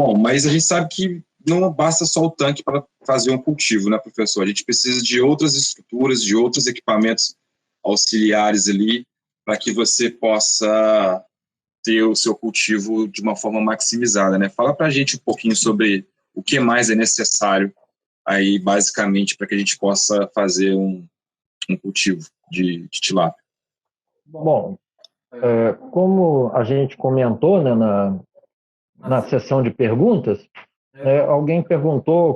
Bom, mas a gente sabe que não basta só o tanque para fazer um cultivo, né, professor? A gente precisa de outras estruturas, de outros equipamentos auxiliares ali, para que você possa ter o seu cultivo de uma forma maximizada, né? Fala para a gente um pouquinho sobre o que mais é necessário aí, basicamente, para que a gente possa fazer um cultivo de tilápia. Bom, como a gente comentou, né, na sessão de perguntas, alguém perguntou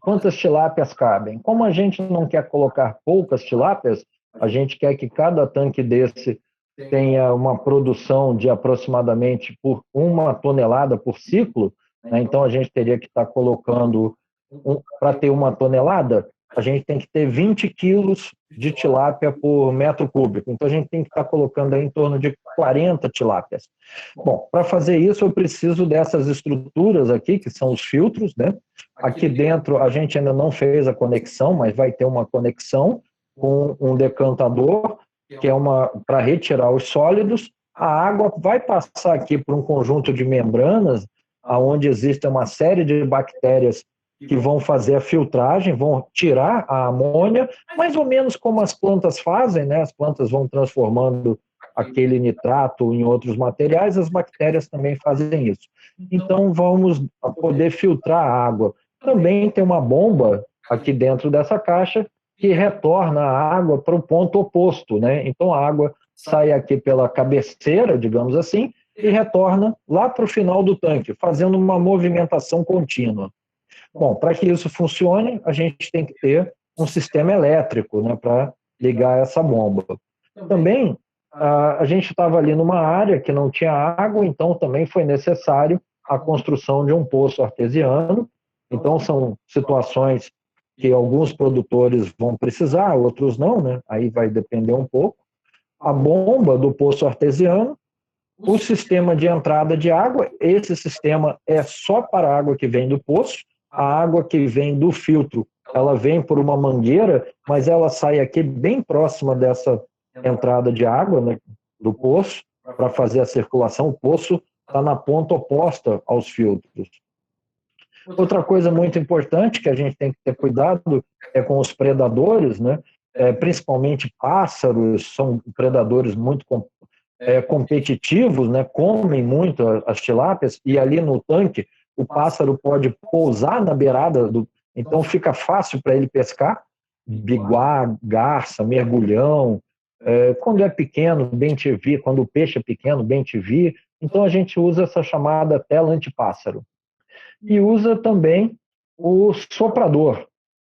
quantas tilápias cabem. Como a gente não quer colocar poucas tilápias, a gente quer que cada tanque desse tenha uma produção de aproximadamente por 1 tonelada por ciclo, né? Então a gente teria que estar colocando, para ter 1 tonelada, a gente tem que ter 20 quilos de tilápia por metro cúbico. Então a gente tem que estar colocando aí em torno de 40 tilápias. Bom, para fazer isso eu preciso dessas estruturas aqui, que são os filtros, né? Aqui dentro a gente ainda não fez a conexão, mas vai ter uma conexão com um decantador, que é para retirar os sólidos. A água vai passar aqui por um conjunto de membranas, onde existe uma série de bactérias que vão fazer a filtragem, vão tirar a amônia, mais ou menos como as plantas fazem, né? As plantas vão transformando aquele nitrato em outros materiais, as bactérias também fazem isso. Então, vamos poder filtrar a água. Também tem uma bomba aqui dentro dessa caixa que retorna a água para o ponto oposto, né? Então, a água sai aqui pela cabeceira, digamos assim, e retorna lá para o final do tanque, fazendo uma movimentação contínua. Bom, para que isso funcione, a gente tem que ter um sistema elétrico, né, para ligar essa bomba. Também, a gente estava ali numa área que não tinha água, então também foi necessário a construção de um poço artesiano. Então, são situações que alguns produtores vão precisar, outros não, né? Aí vai depender um pouco. A bomba do poço artesiano, o sistema de entrada de água, esse sistema é só para a água que vem do poço. A água que vem do filtro, ela vem por uma mangueira, mas ela sai aqui bem próxima dessa entrada de água, né, do poço, para fazer a circulação. O poço está na ponta oposta aos filtros. Outra coisa muito importante que a gente tem que ter cuidado é com os predadores, né? Principalmente pássaros, são predadores muito competitivos, né? Comem muito as tilápias, e ali no tanque o pássaro pode pousar na beirada então fica fácil para ele pescar, biguá, garça, mergulhão. Quando é pequeno, bem-te-vi, quando o peixe é pequeno, bem-te-vi. Então a gente usa essa chamada tela antipássaro. E usa também o soprador,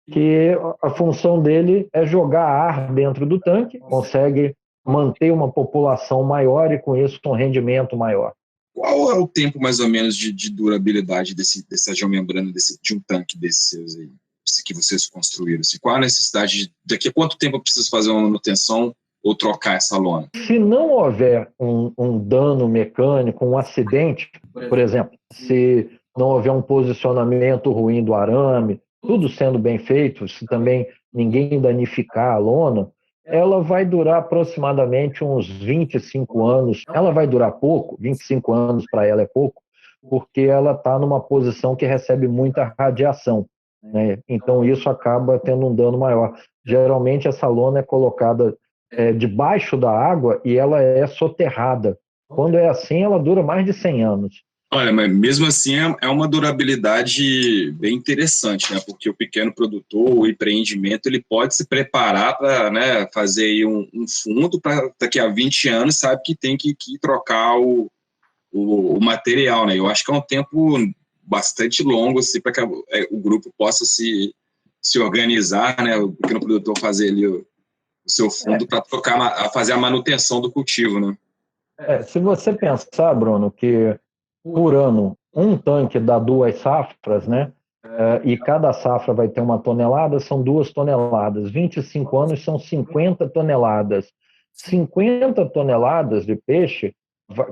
que a função dele é jogar ar dentro do tanque, consegue manter uma população maior e, com isso, um rendimento maior. Qual é o tempo, mais ou menos, de durabilidade dessa geomembrana, de um tanque desses aí, que vocês construíram? Qual a necessidade? Daqui a quanto tempo eu preciso fazer uma manutenção ou trocar essa lona? Se não houver um dano mecânico, um acidente, por exemplo, se não houver um posicionamento ruim do arame, tudo sendo bem feito, se também ninguém danificar a lona, ela vai durar aproximadamente uns 25 anos. Ela vai durar pouco, 25 anos para ela é pouco, porque ela está numa posição que recebe muita radiação, né? Então isso acaba tendo um dano maior. Geralmente essa lona é colocada debaixo da água e ela é soterrada. Quando é assim, ela dura mais de 100 anos. Olha, mas mesmo assim é uma durabilidade bem interessante, né? Porque o pequeno produtor, o empreendimento, ele pode se preparar para, né, fazer aí um fundo para daqui a 20 anos, sabe que tem que trocar o material, né? Eu acho que é um tempo bastante longo assim, para que o grupo possa se organizar, né? O pequeno produtor fazer ali o seu fundo para fazer a manutenção do cultivo, né? Se você pensar, Bruno, que por ano um tanque dá 2 safras, né? E cada safra vai ter 1 tonelada, são 2 toneladas. 25 anos são 50 toneladas. 50 toneladas de peixe,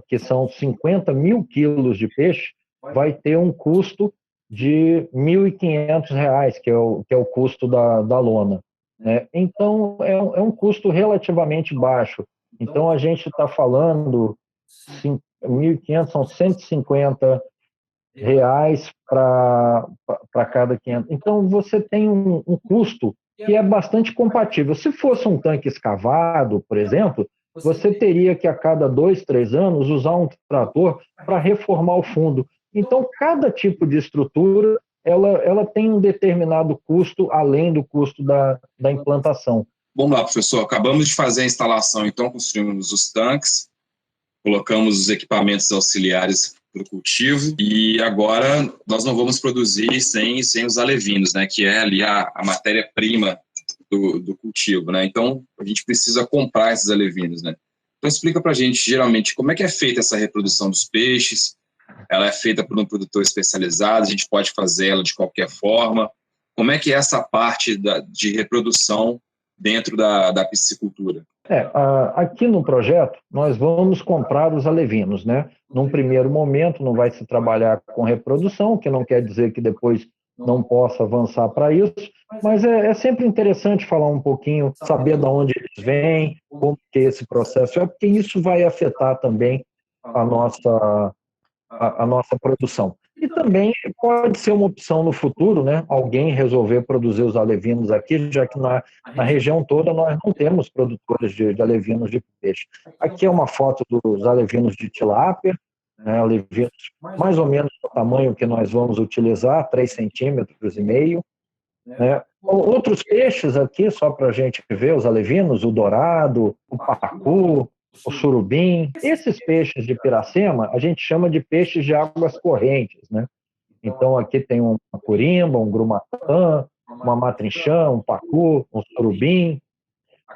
que são 50 mil quilos de peixe, vai ter um custo de R$ 1.500, que é o custo da lona, né? Então, é um custo relativamente baixo. Então, a gente está falando 1.500 são 150 reais para cada 500. Então, você tem um custo que é bastante compatível. Se fosse um tanque escavado, por exemplo, você teria que, a cada 2, 3 anos, usar um trator para reformar o fundo. Então, cada tipo de estrutura ela tem um determinado custo, além do custo da implantação. Vamos lá, professor. Acabamos de fazer a instalação, então construímos os tanques, colocamos os equipamentos auxiliares para o cultivo e agora nós não vamos produzir sem os alevinos, né, que é ali a matéria-prima do cultivo, né? Então a gente precisa comprar esses alevinos, né? Então explica para a gente, geralmente, como é que é feita essa reprodução dos peixes. Ela é feita por um produtor especializado, a gente pode fazer ela de qualquer forma. Como é que é essa parte de reprodução dentro da piscicultura? Aqui no projeto, nós vamos comprar os alevinos, né? Num primeiro momento, não vai se trabalhar com reprodução, que não quer dizer que depois não possa avançar para isso, mas é sempre interessante falar um pouquinho, saber de onde eles vêm, como que esse processo é, porque isso vai afetar também a nossa produção. E também pode ser uma opção no futuro, né? Alguém resolver produzir os alevinos aqui, já que na região toda nós não temos produtores de alevinos de peixe. Aqui é uma foto dos alevinos de tilápia, né? Alevinos mais ou menos do tamanho que nós vamos utilizar, 3,5 centímetros, né? Outros peixes aqui, só para a gente ver, os alevinos, o dourado, o pacu, o surubim. Esses peixes de Piracema, a gente chama de peixes de águas correntes, né? Então, aqui tem um curimba, um grumatã, uma matrinchã, um pacu, um surubim,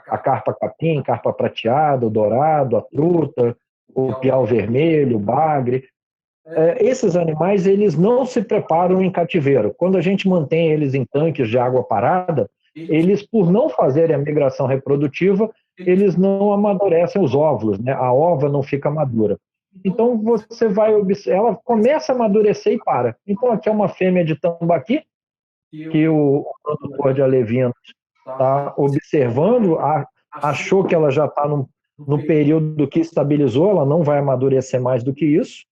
a carpa capim, carpa prateada, o dourado, a truta, o piau vermelho, o bagre. Esses animais, eles não se preparam em cativeiro. Quando a gente mantém eles em tanques de água parada, eles, por não fazerem a migração reprodutiva, eles não amadurecem os óvulos, né? A ova não fica madura. Então, você vai observar, ela começa a amadurecer e para. Então, aqui é uma fêmea de tambaqui, que o produtor de alevinos está observando, achou que ela já está no período que estabilizou, ela não vai amadurecer mais do que isso.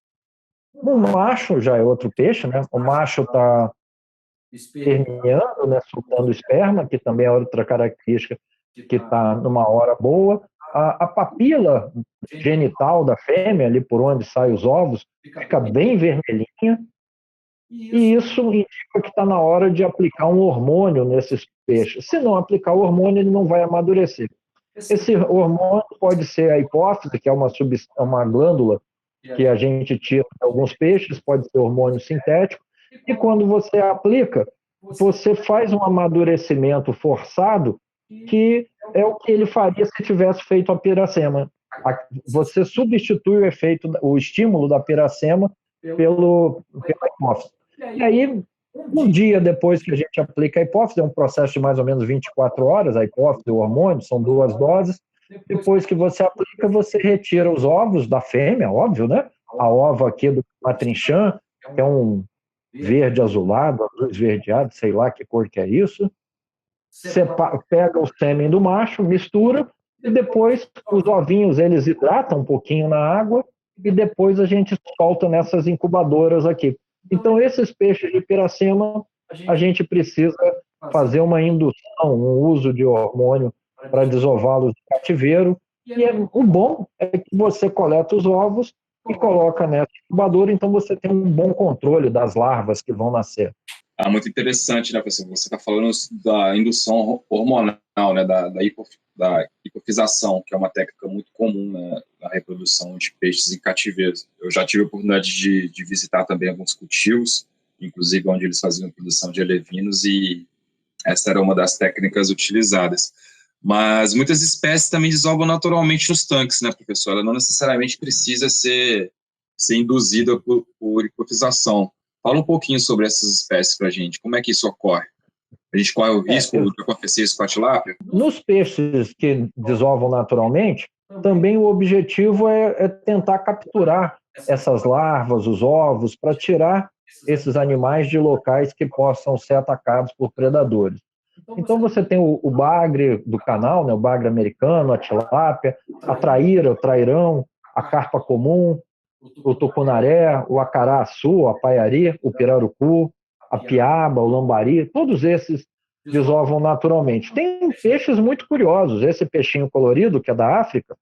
O macho já é outro peixe, né? O macho está esperneando, né? Soltando esperma, que também é outra característica que está numa hora boa. A papila genital da fêmea, ali por onde saem os ovos, fica bem vermelhinha, e isso indica que está na hora de aplicar um hormônio nesses peixes. Se não aplicar o hormônio, ele não vai amadurecer. Esse hormônio pode ser a hipófise, que é uma glândula que a gente tira de alguns peixes, pode ser hormônio sintético, e quando você aplica, você faz um amadurecimento forçado, que é o que ele faria se tivesse feito a piracema. Você substitui o estímulo da piracema pela hipófise. E aí, um dia depois que a gente aplica a hipófise, é um processo de mais ou menos 24 horas, a hipófise e o hormônio, são 2 doses. Depois que você aplica, você retira os ovos da fêmea, óbvio, né? A ova aqui do matrinchã, que é um verde azulado, azul esverdeado, sei lá que cor que é isso. Você pega o sêmen do macho, mistura, e depois os ovinhos, eles hidratam um pouquinho na água, e depois a gente solta nessas incubadoras aqui. Então, esses peixes de piracema, a gente precisa fazer uma indução, um uso de hormônio para desová-los de cativeiro. E o bom é que você coleta os ovos e coloca nessa incubadora, então você tem um bom controle das larvas que vão nascer. Muito interessante, né, professor? Você está falando da indução hormonal, né, da hipofisação, que é uma técnica muito comum, né, na reprodução de peixes em cativeiros. Eu já tive a oportunidade de visitar também alguns cultivos, inclusive onde eles faziam produção de alevinos, e essa era uma das técnicas utilizadas. Mas muitas espécies também desovam naturalmente nos tanques, né, professor? Ela não necessariamente precisa ser induzida por hipofisação. Fala um pouquinho sobre essas espécies para a gente. Como é que isso ocorre? A gente corre o risco de acontecer isso com a tilápia? Nos peixes que desovam naturalmente, também o objetivo é tentar capturar essas larvas, os ovos, para tirar esses animais de locais que possam ser atacados por predadores. Então você tem o bagre do canal, né, o bagre americano, a tilápia, a traíra, o trairão, a carpa comum, o tucunaré, o acará-açu, a paiari, o pirarucu, a piaba, o lambari, todos esses desovam naturalmente. Tem peixes muito curiosos. Esse peixinho colorido, que é da África,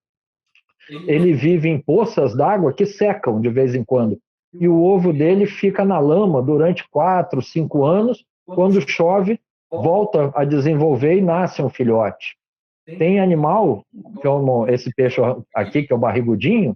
ele vive em poças d'água que secam de vez em quando. E o ovo dele fica na lama durante 4, 5 anos. Quando chove, volta a desenvolver e nasce um filhote. Tem animal, que é esse peixe aqui, que é o barrigudinho,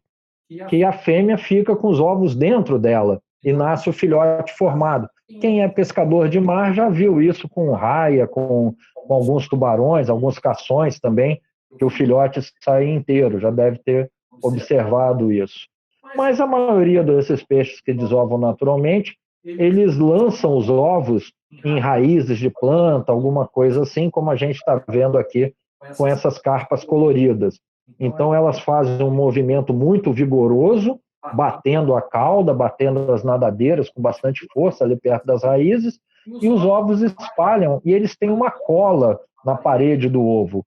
que a fêmea fica com os ovos dentro dela e nasce o filhote formado. Quem é pescador de mar já viu isso com raia, com alguns tubarões, alguns cações também, que o filhote sai inteiro, já deve ter observado isso. Mas a maioria desses peixes que desovam naturalmente, eles lançam os ovos em raízes de planta, alguma coisa assim, como a gente está vendo aqui com essas carpas coloridas. Então, elas fazem um movimento muito vigoroso, batendo a cauda, batendo as nadadeiras com bastante força ali perto das raízes, e os ovos espalham, e eles têm uma cola na parede do ovo,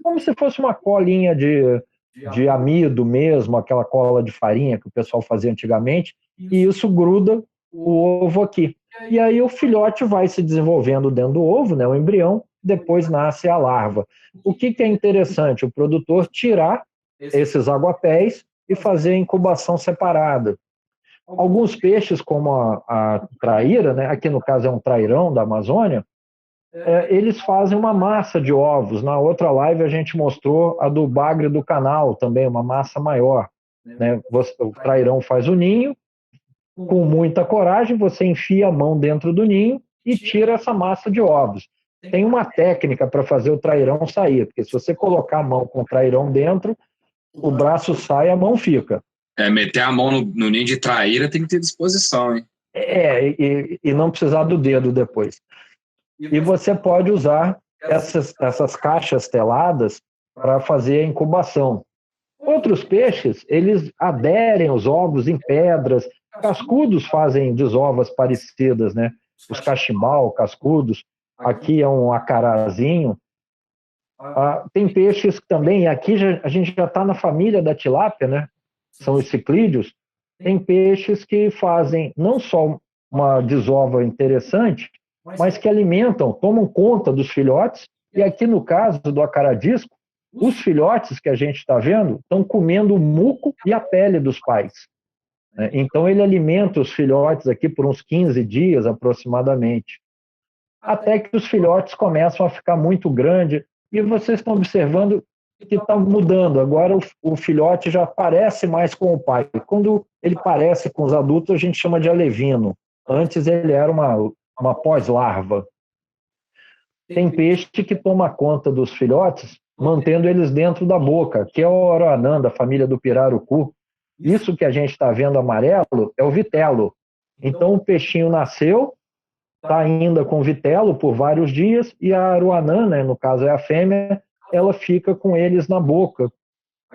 como se fosse uma colinha de amido mesmo, aquela cola de farinha que o pessoal fazia antigamente, e isso gruda o ovo aqui. E aí o filhote vai se desenvolvendo dentro do ovo, né, o embrião, depois nasce a larva. O que é interessante? O produtor tirar esses aguapés e fazer a incubação separada. Alguns peixes, como a traíra, né, aqui no caso é um trairão da Amazônia, eles fazem uma massa de ovos. Na outra live a gente mostrou a do bagre do canal, também uma massa maior. Né? O trairão faz o ninho, com muita coragem você enfia a mão dentro do ninho e tira essa massa de ovos. Tem uma técnica para fazer o trairão sair, porque se você colocar a mão com o trairão dentro, o braço sai e a mão fica. Meter a mão no ninho de traíra tem que ter disposição, hein? E não precisar do dedo depois. E você pode usar essas caixas teladas para fazer a incubação. Outros peixes, eles aderem os ovos em pedras. Cascudos fazem desovas parecidas, né? Os cachimbal, cascudos. Aqui é um acarazinho. Tem peixes também, aqui a gente já está na família da tilápia, né? São os ciclídeos. Tem peixes que fazem não só uma desova interessante, mas que alimentam, tomam conta dos filhotes. E aqui no caso do acaradisco, os filhotes que a gente está vendo estão comendo o muco e a pele dos pais. Então ele alimenta os filhotes aqui por uns 15 dias aproximadamente. Até que os filhotes começam a ficar muito grandes. E vocês estão observando que está mudando. Agora o filhote já parece mais com o pai. Quando ele parece com os adultos, a gente chama de alevino. Antes ele era uma pós-larva. Tem peixe que toma conta dos filhotes, mantendo eles dentro da boca, que é o aroanã, da família do pirarucu. Isso que a gente está vendo amarelo é o vitelo. Então o peixinho nasceu, está ainda com vitelo por vários dias, e a aroanã, né, no caso é a fêmea, ela fica com eles na boca.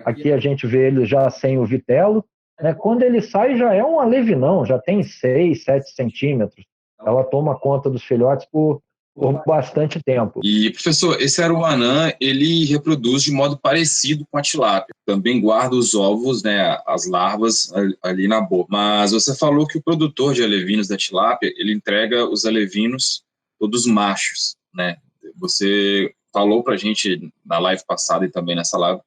Aqui a gente vê ele já sem o vitelo. Né? Quando ele sai, já é um alevinão, já tem 6, 7 centímetros. Ela toma conta dos filhotes por bastante tempo. E, professor, esse aroanã, ele reproduz de modo parecido com a tilápia. Também guarda os ovos, né, as larvas ali na boca. Mas você falou que o produtor de alevinos da tilápia, ele entrega os alevinos todos machos, né? Você falou para a gente na live passada e também nessa live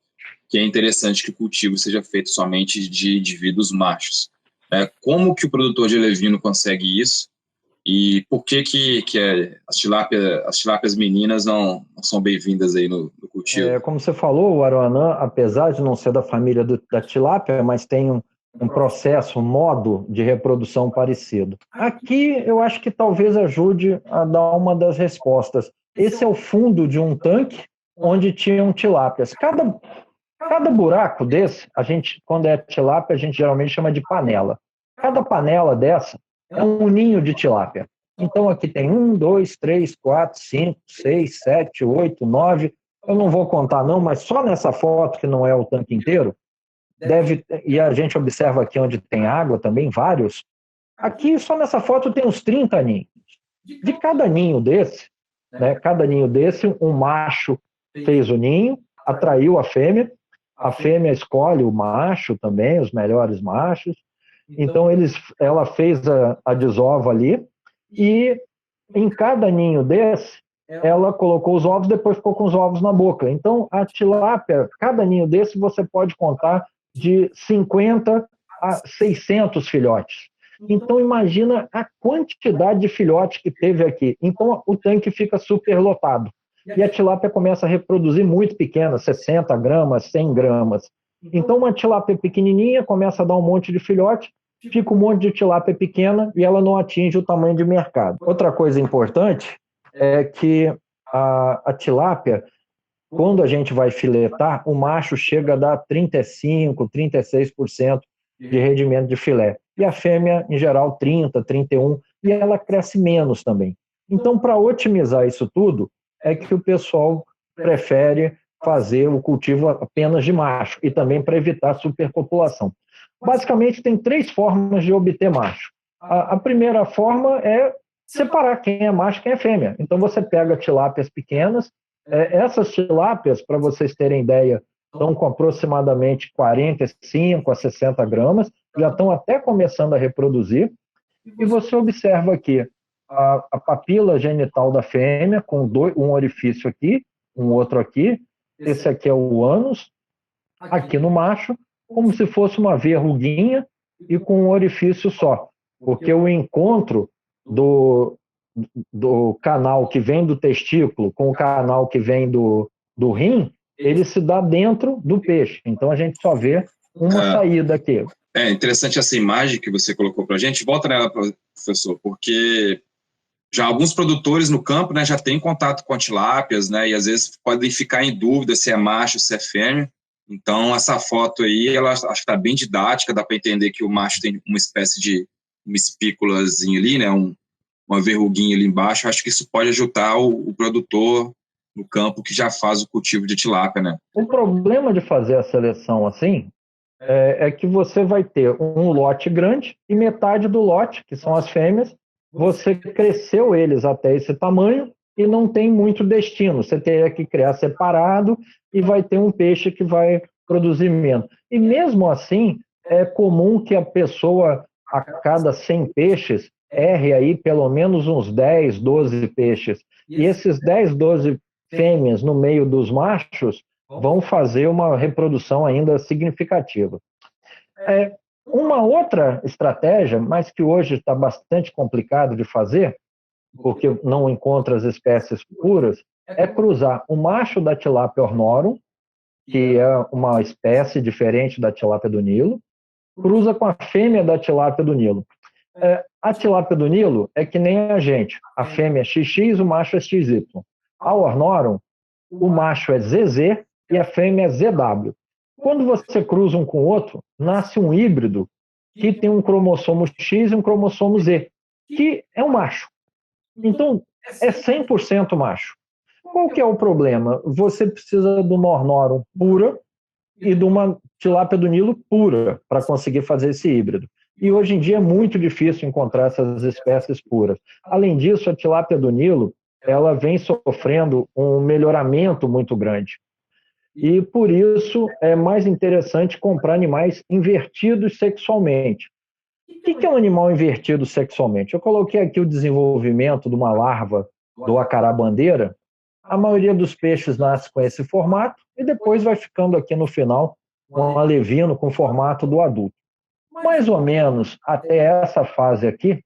que é interessante que o cultivo seja feito somente de indivíduos machos. Como que o produtor de alevino consegue isso? E por que as tilápias meninas não são bem-vindas aí no cultivo? Como você falou, o aroanã, apesar de não ser da família da tilápia, mas tem um processo, um modo de reprodução parecido. Aqui eu acho que talvez ajude a dar uma das respostas. Esse é o fundo de um tanque onde tinham tilápias. Cada buraco desse, quando é tilápia, a gente geralmente chama de panela. Cada panela dessa é um ninho de tilápia. Então aqui tem 1, 2, 3, 4, 5, 6, 7, 8, 9. Eu não vou contar não, mas só nessa foto, que não é o tanque inteiro, e a gente observa aqui onde tem água também, vários. Aqui só nessa foto tem uns 30 ninhos. De cada ninho desse, um macho fez o ninho, atraiu a fêmea. A fêmea escolhe o macho também, os melhores machos. Então, ela fez a desova ali e em cada ninho desse, ela colocou os ovos, depois ficou com os ovos na boca. Então, a tilápia, cada ninho desse, você pode contar de 50 a 600 filhotes. Então, imagina a quantidade de filhotes que teve aqui. Então, o tanque fica super lotado. E a tilápia começa a reproduzir muito pequena, 60 gramas, 100 gramas. Então, uma tilápia pequenininha começa a dar um monte de filhote, fica um monte de tilápia pequena e ela não atinge o tamanho de mercado. Outra coisa importante é que a tilápia, quando a gente vai filetar, o macho chega a dar 35%, 36% de rendimento de filé. E a fêmea, em geral, 30%, 31%, e ela cresce menos também. Então, para otimizar isso tudo, é que o pessoal prefere fazer o cultivo apenas de macho, e também para evitar superpopulação. Basicamente, tem 3 formas de obter macho. A primeira forma é separar quem é macho e quem é fêmea. Então, você pega tilápias pequenas. Essas tilápias, para vocês terem ideia, estão com aproximadamente 45 a 60 gramas, já estão até começando a reproduzir. E você observa aqui a papila genital da fêmea, com um orifício aqui, um outro aqui. Esse aqui é o ânus, aqui no macho, como se fosse uma verruguinha e com um orifício só. Porque o encontro do canal que vem do testículo com o canal que vem do rim, ele se dá dentro do peixe. Então, a gente só vê uma saída aqui. É interessante essa imagem que você colocou para a gente. Volta nela, professor, porque já alguns produtores no campo, né, já têm contato com tilápias, né, e às vezes podem ficar em dúvida se é macho, se é fêmea. Então, essa foto aí, ela acho que está bem didática, dá para entender que o macho tem uma espécie de uma espículazinha ali, né, uma verruguinha ali embaixo. Acho que isso pode ajudar o produtor no campo que já faz o cultivo de tilápia, né? O problema de fazer a seleção assim é que você vai ter um lote grande e metade do lote, que são as fêmeas, você cresceu eles até esse tamanho e não tem muito destino. Você teria que criar separado e vai ter um peixe que vai produzir menos. E mesmo assim, é comum que a pessoa, a cada 100 peixes, erre aí pelo menos uns 10, 12 peixes. E esses 10, 12 fêmeas no meio dos machos vão fazer uma reprodução ainda significativa. Uma outra estratégia, mas que hoje está bastante complicado de fazer, porque não encontra as espécies puras, é cruzar o macho da tilápia ornorum, que é uma espécie diferente da tilápia do Nilo, cruza com a fêmea da tilápia do Nilo. A tilápia do Nilo é que nem a gente. A fêmea é XX, o macho é XY. A ornorum, o macho é ZZ e a fêmea é ZW. Quando você cruza um com o outro, nasce um híbrido que tem um cromossomo X e um cromossomo Z, que é um macho. Então, é 100% macho. Qual que é o problema? Você precisa de uma ornorum pura e de uma tilápia do Nilo pura para conseguir fazer esse híbrido. E hoje em dia é muito difícil encontrar essas espécies puras. Além disso, a tilápia do Nilo, ela vem sofrendo um melhoramento muito grande. E por isso é mais interessante comprar animais invertidos sexualmente. O que é um animal invertido sexualmente? Eu coloquei aqui o desenvolvimento de uma larva do acará-bandeira. A maioria dos peixes nasce com esse formato e depois vai ficando aqui no final um alevino com o formato do adulto. Mais ou menos até essa fase aqui,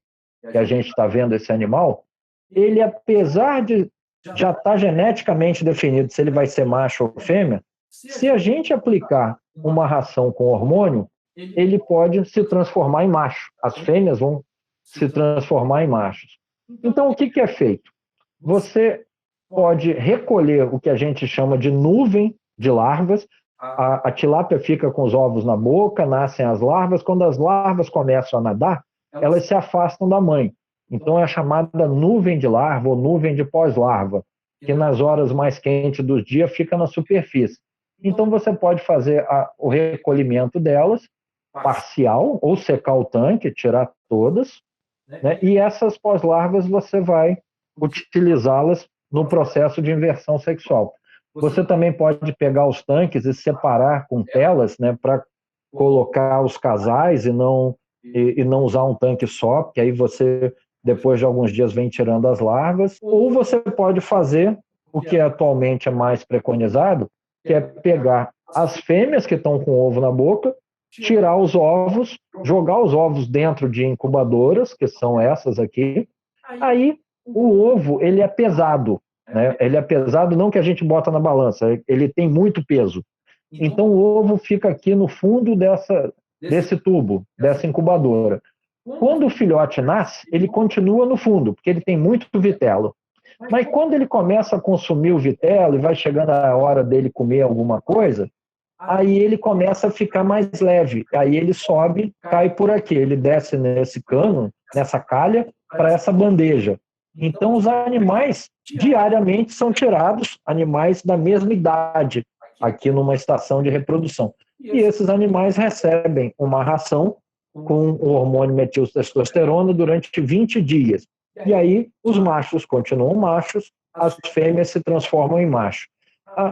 que a gente está vendo esse animal, ele, apesar de já estar geneticamente definido se ele vai ser macho ou fêmea, se a gente aplicar uma ração com hormônio, ele pode se transformar em macho. As fêmeas vão se transformar em machos. Então, o que é feito? Você pode recolher o que a gente chama de nuvem de larvas. A tilápia fica com os ovos na boca, nascem as larvas. Quando as larvas começam a nadar, elas se afastam da mãe. Então, é a chamada nuvem de larva ou nuvem de pós-larva, que nas horas mais quentes do dia fica na superfície. Então, você pode fazer o recolhimento delas, parcial, ou secar o tanque, tirar todas, né? E essas pós-larvas você vai utilizá-las no processo de inversão sexual. Você também pode pegar os tanques e separar com telas, né, para colocar os casais e não usar um tanque só, porque aí você, depois de alguns dias, vem tirando as larvas. Ou você pode fazer o que atualmente é mais preconizado, que é pegar as fêmeas que estão com o ovo na boca, tirar os ovos, jogar os ovos dentro de incubadoras, que são essas aqui. Aí o ovo, ele é pesado, né? Ele é pesado não que a gente bota na balança, ele tem muito peso. Então o ovo fica aqui no fundo desse tubo, dessa incubadora. Quando o filhote nasce, ele continua no fundo, porque ele tem muito vitelo. Mas quando ele começa a consumir o vitelo e vai chegando a hora dele comer alguma coisa, aí ele começa a ficar mais leve. Aí ele sobe, cai por aqui, ele desce nesse cano, nessa calha, para essa bandeja. Então os animais diariamente são tirados, animais da mesma idade, aqui numa estação de reprodução. E esses animais recebem uma ração com o hormônio metiltestosterona durante 20 dias. E aí os machos continuam machos, as fêmeas se transformam em macho.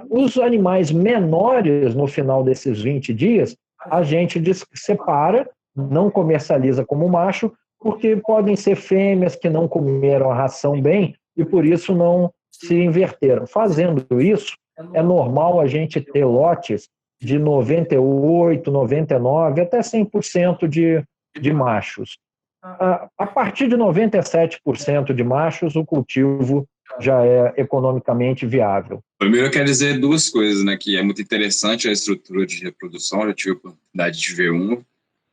Os animais menores, no final desses 20 dias, a gente separa, não comercializa como macho, porque podem ser fêmeas que não comeram a ração bem e por isso não se inverteram. Fazendo isso, é normal a gente ter lotes de 98, 99, até 100% de machos. A partir de 97% de machos, o cultivo já é economicamente viável. Primeiro eu quero dizer duas coisas, né, que é muito interessante a estrutura de reprodução, eu já tive a oportunidade de ver uma,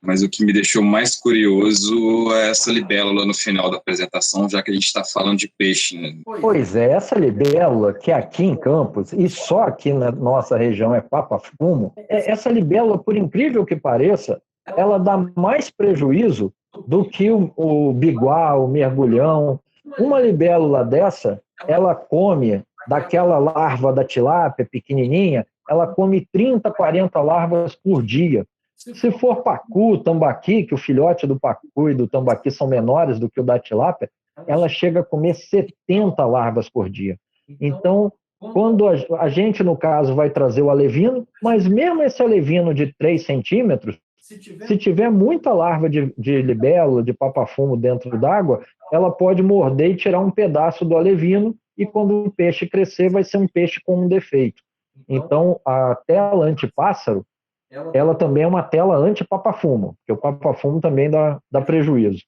mas o que me deixou mais curioso é essa libélula no final da apresentação, já que a gente está falando de peixe, né? Pois é, essa libélula, que aqui em Campos, e só aqui na nossa região é papa-fumo, essa libélula, por incrível que pareça, ela dá mais prejuízo do que o biguá, o mergulhão. Uma libélula dessa, ela come daquela larva da tilápia pequenininha, ela come 30, 40 larvas por dia. Se for pacu, tambaqui, que o filhote do pacu e do tambaqui são menores do que o da tilápia, ela chega a comer 70 larvas por dia. Então, quando a gente, no caso, vai trazer o alevino, mas mesmo esse alevino de 3 centímetros, se tiver muita larva de libélula, de papa-fumo dentro d'água, ela pode morder e tirar um pedaço do alevino, e quando o peixe crescer, vai ser um peixe com um defeito. Então, a tela antipássaro, ela também é uma tela anti-papa-fumo, porque o papa-fumo também dá prejuízo.